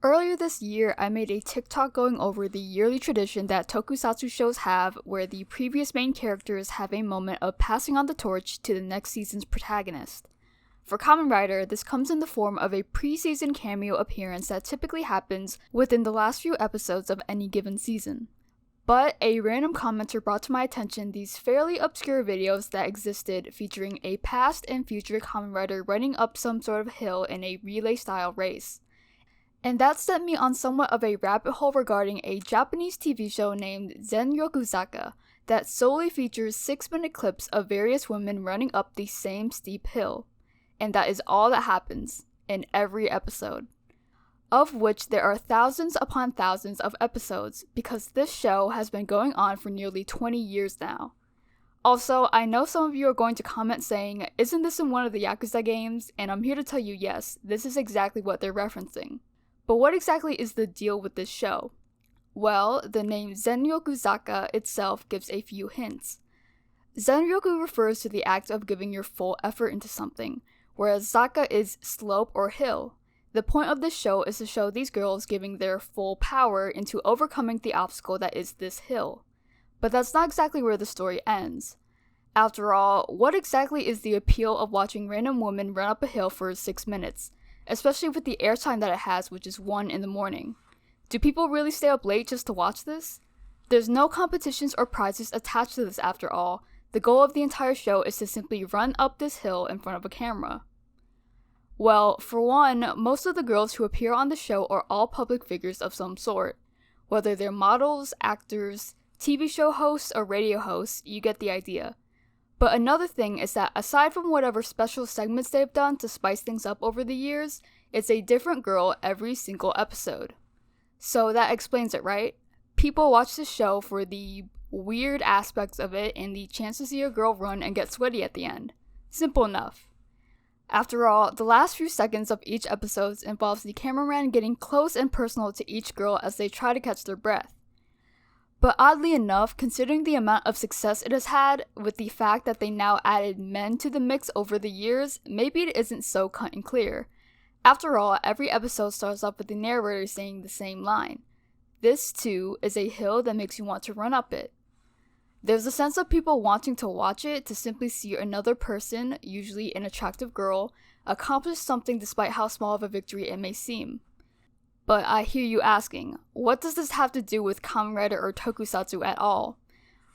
Earlier this year, I made a TikTok going over the yearly tradition that tokusatsu shows have where the previous main characters have a moment of passing on the torch to the next season's protagonist. For Kamen Rider, this comes in the form of a pre-season cameo appearance that typically happens within the last few episodes of any given season. But a random commenter brought to my attention these fairly obscure videos that existed featuring a past and future Kamen Rider running up some sort of hill in a relay-style race. And that sent me on somewhat of a rabbit hole regarding a Japanese TV show named Zen Ryokuzaka that solely features 6-minute clips of various women running up the same steep hill. And that is all that happens in every episode. Of which there are thousands upon thousands of episodes because this show has been going on for nearly 20 years now. Also, I know some of you are going to comment saying, isn't this in one of the Yakuza games? And I'm here to tell you yes, this is exactly what they're referencing. But what exactly is the deal with this show? Well, the name Zenryokuzaka itself gives a few hints. Zenryoku refers to the act of giving your full effort into something, whereas Zaka is slope or hill. The point of this show is to show these girls giving their full power into overcoming the obstacle that is this hill. But that's not exactly where the story ends. After all, what exactly is the appeal of watching random women run up a hill for 6 minutes? Especially with the airtime that it has, which is 1 in the morning. Do people really stay up late just to watch this? There's no competitions or prizes attached to this after all. The goal of the entire show is to simply run up this hill in front of a camera. Well, for one, most of the girls who appear on the show are all public figures of some sort. Whether they're models, actors, TV show hosts, or radio hosts, you get the idea. But another thing is that aside from whatever special segments they've done to spice things up over the years, it's a different girl every single episode. So that explains it, right? People watch the show for the weird aspects of it and the chance to see a girl run and get sweaty at the end. Simple enough. After all, the last few seconds of each episode involves the cameraman getting close and personal to each girl as they try to catch their breath. But oddly enough, considering the amount of success it has had, with the fact that they now added men to the mix over the years, maybe it isn't so cut and clear. After all, every episode starts off with the narrator saying the same line. This, too, is a hill that makes you want to run up it. There's a sense of people wanting to watch it to simply see another person, usually an attractive girl, accomplish something despite how small of a victory it may seem. But I hear you asking, what does this have to do with Kamen Rider or Tokusatsu at all?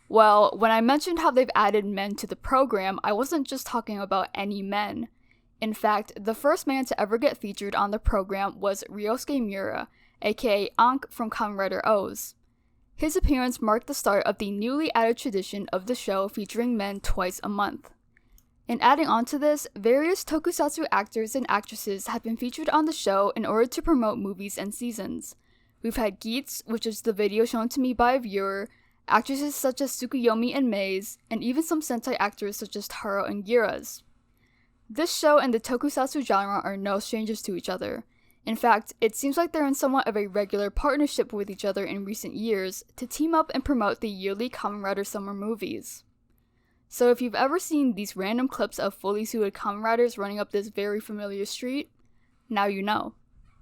Well, when I mentioned how they've added men to the program, I wasn't just talking about any men. In fact, the first man to ever get featured on the program was Ryosuke Miura, aka Ankh from Kamen Rider O's. His appearance marked the start of the newly added tradition of the show featuring men twice a month. And adding on to this, various tokusatsu actors and actresses have been featured on the show in order to promote movies and seasons. We've had Geats, which is the video shown to me by a viewer, actresses such as Tsukuyomi and Maze, and even some Sentai actors such as Taro and Giras. This show and the tokusatsu genre are no strangers to each other. In fact, it seems like they're in somewhat of a regular partnership with each other in recent years to team up and promote the yearly Kamen Rider summer movies. So if you've ever seen these random clips of fully suited Kamen Riders running up this very familiar street, now you know.